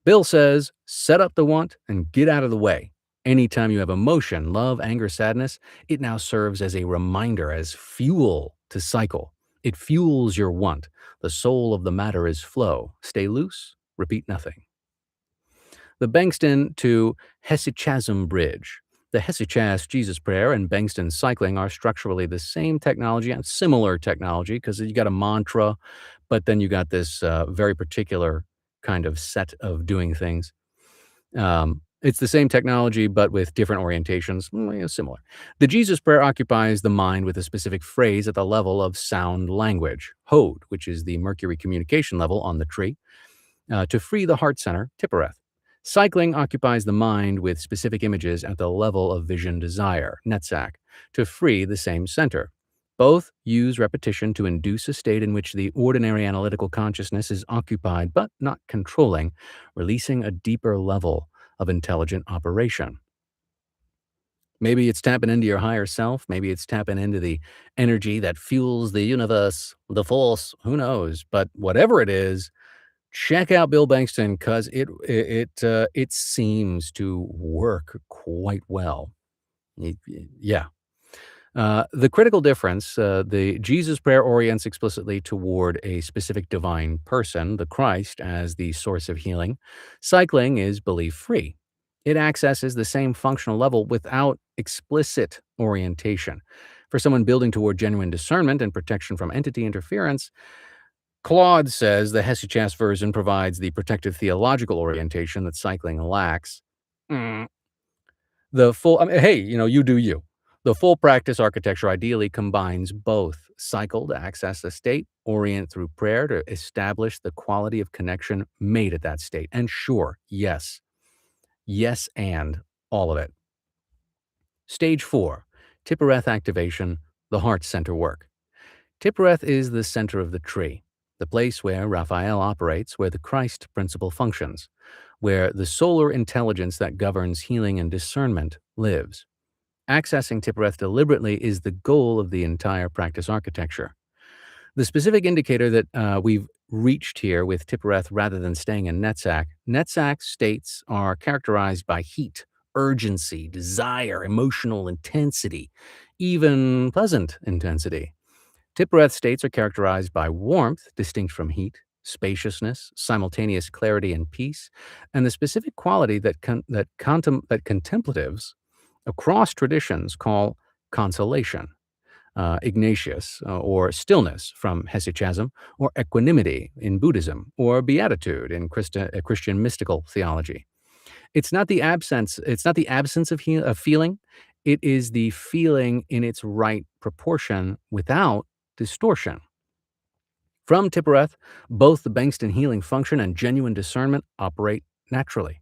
Bill says, set up the want and get out of the way. Anytime you have emotion, love, anger, sadness, it now serves as a reminder, as fuel to cycle. It fuels your want. The soul of the matter is flow. Stay loose, repeat nothing. The Bengston to Hesychasm Bridge. The Hesychast Jesus Prayer and Bengston cycling are structurally the same technology and similar technology because you got a mantra, but then you got this very particular kind of set of doing things. It's the same technology, but with different orientations, similar. The Jesus Prayer occupies the mind with a specific phrase at the level of sound language, Hode, which is the Mercury communication level on the tree, to free the heart center, Tippereth. Cycling occupies the mind with specific images at the level of vision desire, Netsack, to free the same center. Both use repetition to induce a state in which the ordinary analytical consciousness is occupied but not controlling, releasing a deeper level of intelligent operation. Maybe it's tapping into your higher self. Maybe it's tapping into the energy that fuels the universe, the force, who knows? But whatever it is, check out Bill Bengston because it seems to work quite well. Yeah. The critical difference, the Jesus prayer orients explicitly toward a specific divine person, the Christ, as the source of healing. Cycling is belief free. It accesses the same functional level without explicit orientation. For someone building toward genuine discernment and protection from entity interference, Claude says the Hesychast version provides the protective theological orientation that cycling lacks. Mm, the full I mean, hey, you do you. The full practice architecture ideally combines both: cycle to access the state, orient through prayer to establish the quality of connection made at that state. And sure, yes, yes, and all of it. Stage 4, Tippereth activation, the heart center work. Tippereth is the center of the tree, the place where Raphael operates, where the Christ principle functions, where the solar intelligence that governs healing and discernment lives. Accessing Tippereth deliberately is the goal of the entire practice architecture. The specific indicator that we've reached here with Tippereth rather than staying in Netzach states are characterized by heat, urgency, desire, emotional intensity, even pleasant intensity. Tippereth states are characterized by warmth, distinct from heat, spaciousness, simultaneous clarity and peace, and the specific quality that contemplatives across traditions call consolation, Ignatius, or stillness from hesychasm, or equanimity in Buddhism, or beatitude in Christian mystical theology. It's not the absence of feeling. It is the feeling in its right proportion without distortion. From Tippereth, both the Bengston healing function and genuine discernment operate naturally.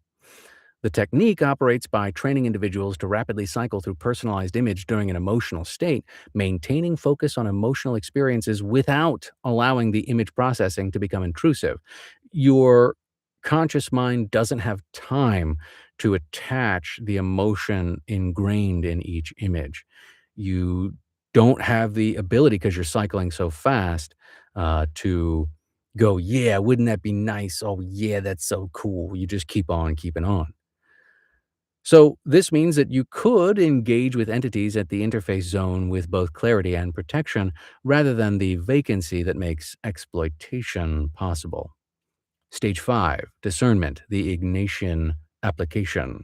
The technique operates by training individuals to rapidly cycle through personalized image during an emotional state, maintaining focus on emotional experiences without allowing the image processing to become intrusive. Your conscious mind doesn't have time to attach the emotion ingrained in each image. You don't have the ability, because you're cycling so fast, to go, yeah, wouldn't that be nice? Oh, yeah, that's so cool. You just keep on keeping on. So this means that you could engage with entities at the interface zone with both clarity and protection rather than the vacancy that makes exploitation possible. Stage 5, discernment, the Ignatian application.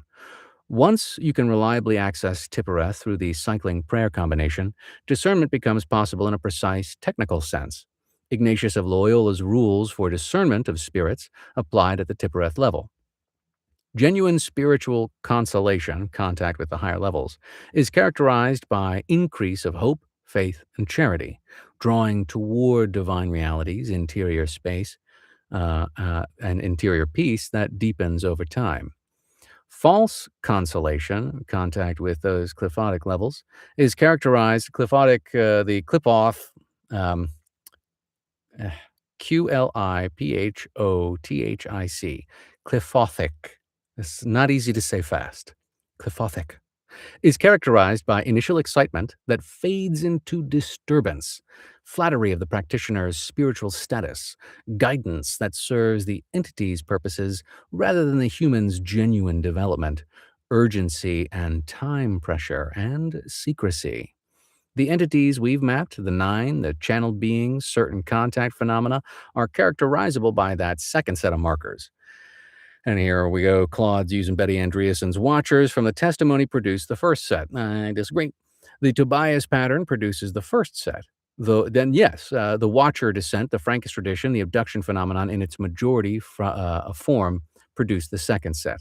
Once you can reliably access Tippereth through the cycling prayer combination, discernment becomes possible in a precise technical sense. Ignatius of Loyola's rules for discernment of spirits applied at the Tippereth level. Genuine spiritual consolation, contact with the higher levels, is characterized by increase of hope, faith, and charity, drawing toward divine realities, interior space, and interior peace that deepens over time. False consolation, contact with those cliphotic levels, is characterized the clip-off, um, eh, Qliphotic, cliphothic. It's not easy to say fast. Cliphothic is characterized by initial excitement that fades into disturbance, flattery of the practitioner's spiritual status, guidance that serves the entity's purposes rather than the human's genuine development, urgency and time pressure, and secrecy. The entities we've mapped, the 9, the channeled beings, certain contact phenomena, are characterizable by that second set of markers. And here we go. Claude's using Betty Andreasson's watchers from the testimony produced the first set. I disagree. The Tobias pattern produces the first set. The watcher descent, the Frankish tradition, the abduction phenomenon in its majority form produced the second set.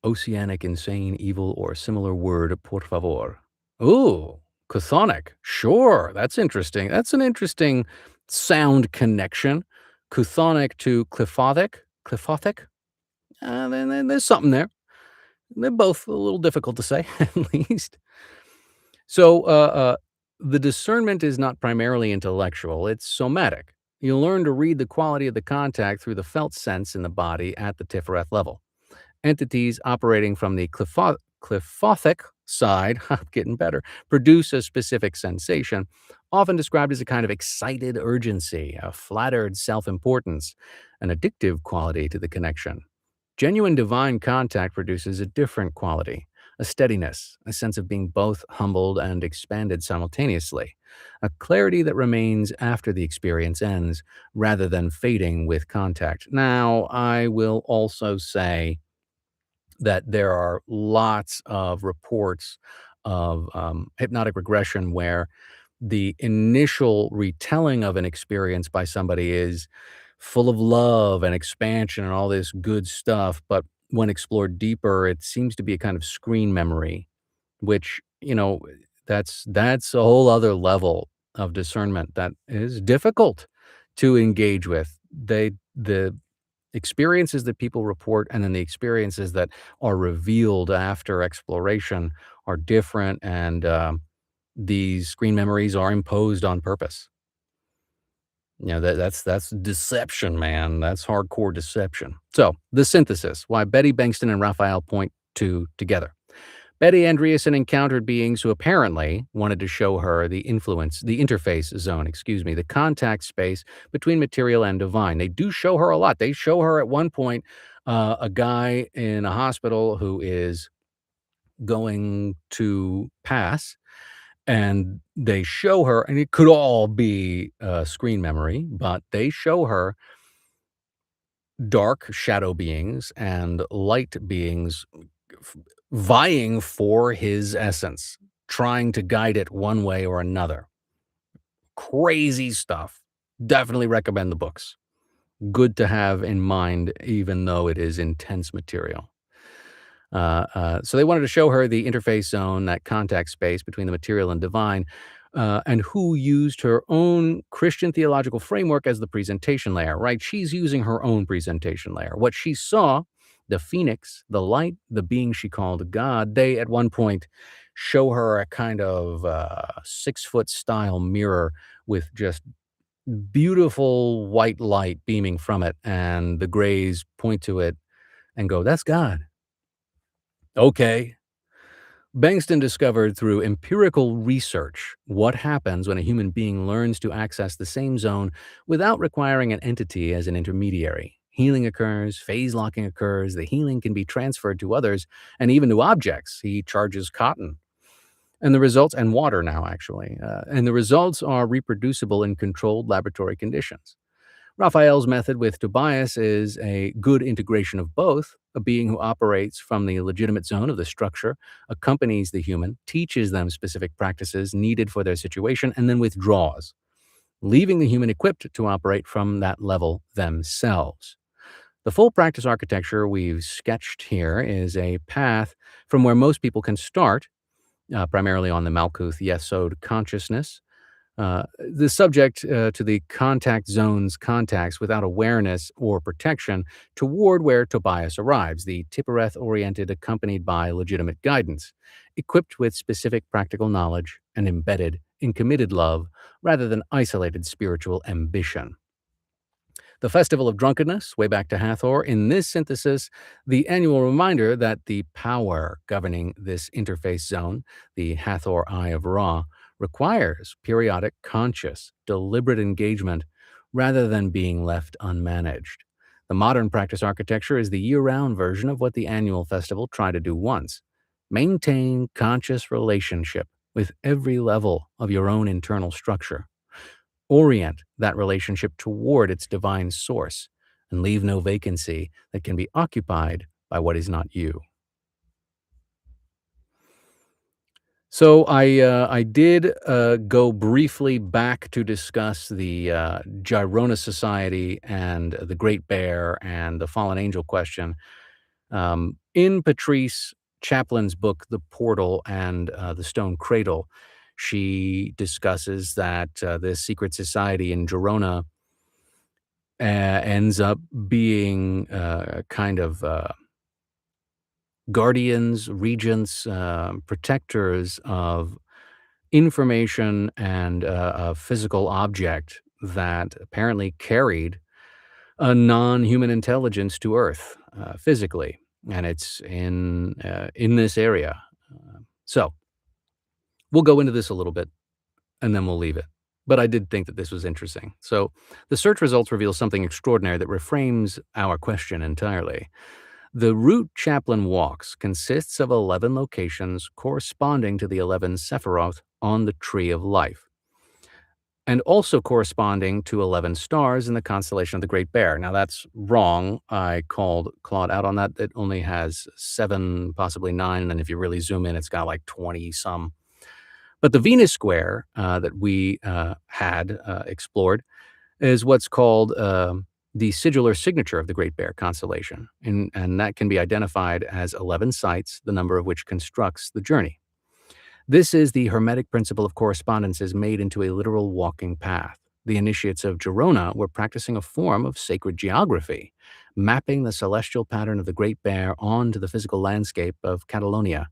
Oceanic, insane, evil, or similar word, por favor. Ooh, chthonic. Sure, that's interesting. That's an interesting sound connection. Chthonic to cliphothic. Cliphothic? Then there's something there. They're both a little difficult to say, at least. So, the discernment is not primarily intellectual, it's somatic. You learn to read the quality of the contact through the felt sense in the body at the Tiferet level. Entities operating from the cliffothic side, I'm getting better, produce a specific sensation, often described as a kind of excited urgency, a flattered self importance, an addictive quality to the connection. Genuine divine contact produces a different quality, a steadiness, a sense of being both humbled and expanded simultaneously, a clarity that remains after the experience ends rather than fading with contact. Now, I will also say that there are lots of reports of hypnotic regression where the initial retelling of an experience by somebody is full of love and expansion and all this good stuff. But when explored deeper, it seems to be a kind of screen memory, which, that's a whole other level of discernment that is difficult to engage with. The experiences that people report and then the experiences that are revealed after exploration are different, and these screen memories are imposed on purpose. That's deception, man. That's hardcore deception. So, the synthesis, why Betty, Bengston, and Raphael point to together. Betty Andreasson encountered beings who apparently wanted to show her the interface zone, the contact space between material and divine. They do show her a lot. They show her at one point a guy in a hospital who is going to pass, and they show her, and it could all be screen memory, but they show her dark shadow beings and light beings f- vying for his essence, trying to guide it one way or another. Crazy stuff. Definitely recommend the books. Good to have in mind, even though it is intense material. So they wanted to show her the interface zone, that contact space between the material and divine, and who used her own Christian theological framework as the presentation layer, right? She's using her own presentation layer. What she saw, the phoenix, the light, the being she called God, they at one point show her a kind of 6-foot style mirror with just beautiful white light beaming from it. And the grays point to it and go, "That's God." Okay. Bengston discovered through empirical research what happens when a human being learns to access the same zone without requiring an entity as an intermediary. Healing occurs, phase locking occurs, the healing can be transferred to others and even to objects. He charges cotton. And the results, and water now, actually, and the results are reproducible in controlled laboratory conditions. Raphael's method with Tobias is a good integration of both. A being who operates from the legitimate zone of the structure, accompanies the human, teaches them specific practices needed for their situation, and then withdraws, leaving the human equipped to operate from that level themselves. The full practice architecture we've sketched here is a path from where most people can start, primarily on the Malkuth Yesod consciousness, the subject to the contact zone's contacts without awareness or protection toward where Tobias arrives, the Tippereth oriented, accompanied by legitimate guidance, equipped with specific practical knowledge and embedded in committed love rather than isolated spiritual ambition. The Festival of Drunkenness, way back to Hathor, in this synthesis, the annual reminder that the power governing this interface zone, the Hathor Eye of Ra, requires periodic, conscious, deliberate engagement rather than being left unmanaged. The modern practice architecture is the year round version of what the annual festival tried to do once: maintain conscious relationship with every level of your own internal structure. Orient that relationship toward its divine source and leave no vacancy that can be occupied by what is not you. So I did go briefly back to discuss the Girona Society and the Great Bear and the fallen angel question. In Patrice Chaplin's book, The Portal and the Stone Cradle, she discusses that this secret society in Girona ends up being kind of guardians, regents, protectors of information and a physical object that apparently carried a non-human intelligence to Earth, physically, and it's in this area. So we'll go into this a little bit, and then we'll leave it. But I did think that this was interesting. So the search results reveal something extraordinary that reframes our question entirely. The route Chaplain walks consists of 11 locations corresponding to the 11 Sephiroth on the Tree of Life, and also corresponding to 11 stars in the constellation of the Great Bear. Now, that's wrong. I called Claude out on that. It only has 7, possibly 9, and then if you really zoom in, it's got like 20-some. But the Venus square that we had explored is what's called the sigillar signature of the Great Bear constellation, and that can be identified as 11 sites, the number of which constructs the journey. This is the Hermetic principle of correspondences made into a literal walking path. The initiates of Girona were practicing a form of sacred geography, mapping the celestial pattern of the Great Bear onto the physical landscape of Catalonia,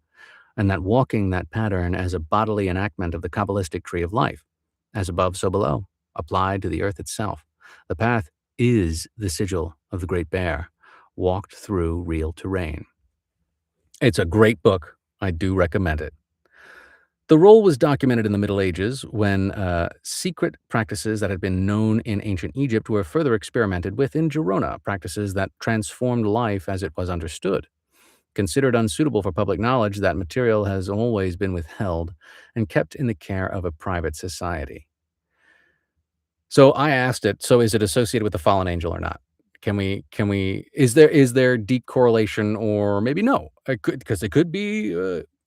and that walking that pattern as a bodily enactment of the Quabalistic tree of life, as above, so below, applied to the earth itself. The path is the sigil of the Great Bear, walked through real terrain. It's a great book. I do recommend it. The role was documented in the Middle Ages when secret practices that had been known in ancient Egypt were further experimented with in Girona, practices that transformed life as it was understood. Considered unsuitable for public knowledge, that material has always been withheld and kept in the care of a private society. So I asked it, so is it associated with the fallen angel or not? Is there deep correlation, or maybe no? Because it could be,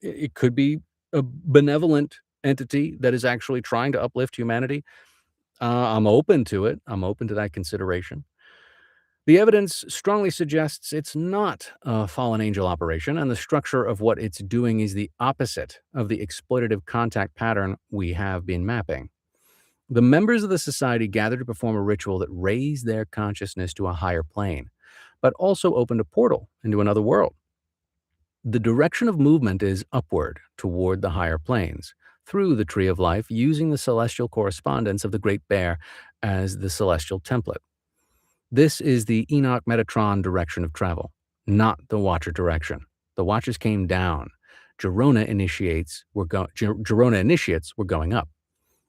it could be a benevolent entity that is actually trying to uplift humanity. I'm open to it. I'm open to that consideration. The evidence strongly suggests it's not a fallen angel operation, and the structure of what it's doing is the opposite of the exploitative contact pattern we have been mapping. The members of the society gathered to perform a ritual that raised their consciousness to a higher plane, but also opened a portal into another world. The direction of movement is upward toward the higher planes, through the Tree of Life, using the celestial correspondence of the Great Bear as the celestial template. This is the Enoch Metatron direction of travel, not the Watcher direction. The Watchers came down. Girona initiates were going up.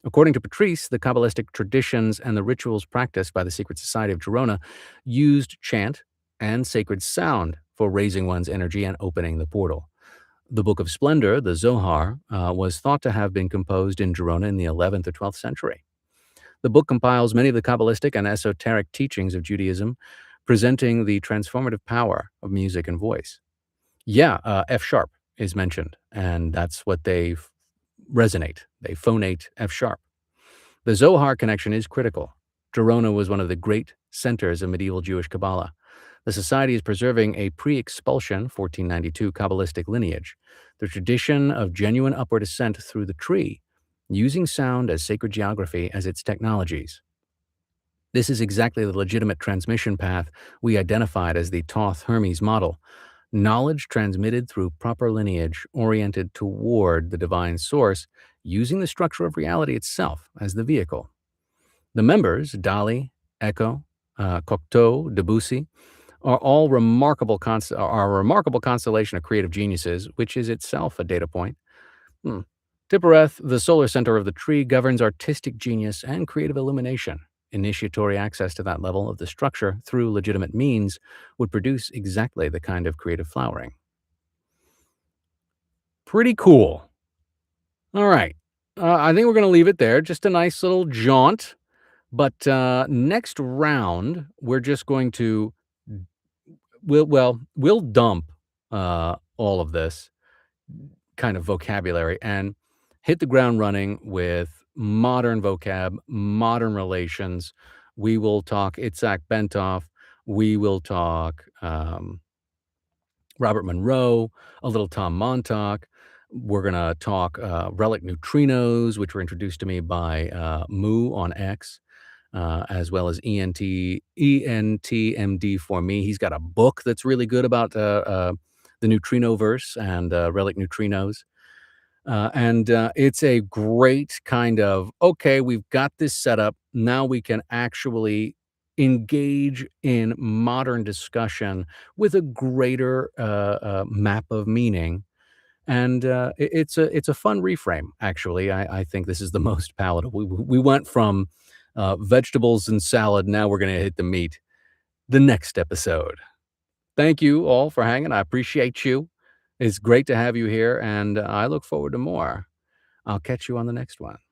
According to Patrice, the Kabbalistic traditions and the rituals practiced by the Secret Society of Girona used chant and sacred sound for raising one's energy and opening the portal. The Book of Splendor, the Zohar, was thought to have been composed in Girona in the 11th or 12th century. The book compiles many of the Kabbalistic and esoteric teachings of Judaism, presenting the transformative power of music and voice. Yeah, F sharp is mentioned, and that's what they resonate. They phonate F sharp. The Zohar connection is critical. Girona was one of the great centers of medieval Jewish Kabbalah. The society is preserving a pre-expulsion 1492 Kabbalistic lineage, the tradition of genuine upward ascent through the tree, using sound as sacred geography as its technologies. This is exactly the legitimate transmission path we identified as the Thoth Hermes model, knowledge transmitted through proper lineage oriented toward the divine source, using the structure of reality itself as the vehicle. The members, Dali, Echo, Cocteau, Debussy, are all are a remarkable constellation of creative geniuses, which is itself a data point. Tippereth, the solar center of the tree, governs artistic genius and creative illumination. Initiatory access to that level of the structure through legitimate means would produce exactly the kind of creative flowering. Pretty cool. All right. I think we're going to leave it there. Just a nice little jaunt. But next round, we're just going to, we'll dump all of this kind of vocabulary and hit the ground running with modern vocab, modern relations. We will talk Itzhak Bentov. We will talk Robert Monroe, a little Tom Montauk. We're going to talk relic neutrinos, which were introduced to me by Moo on X, as well as ENTMD for me. He's got a book that's really good about the the neutrino verse and relic neutrinos. And it's a great kind of, okay, we've got this set up. Now we can actually engage in modern discussion with a greater map of meaning. And it's a fun reframe, actually. I think this is the most palatable. We went from vegetables and salad. Now we're going to hit the meat the next episode. Thank you all for hanging. I appreciate you. It's great to have you here, and I look forward to more. I'll catch you on the next one.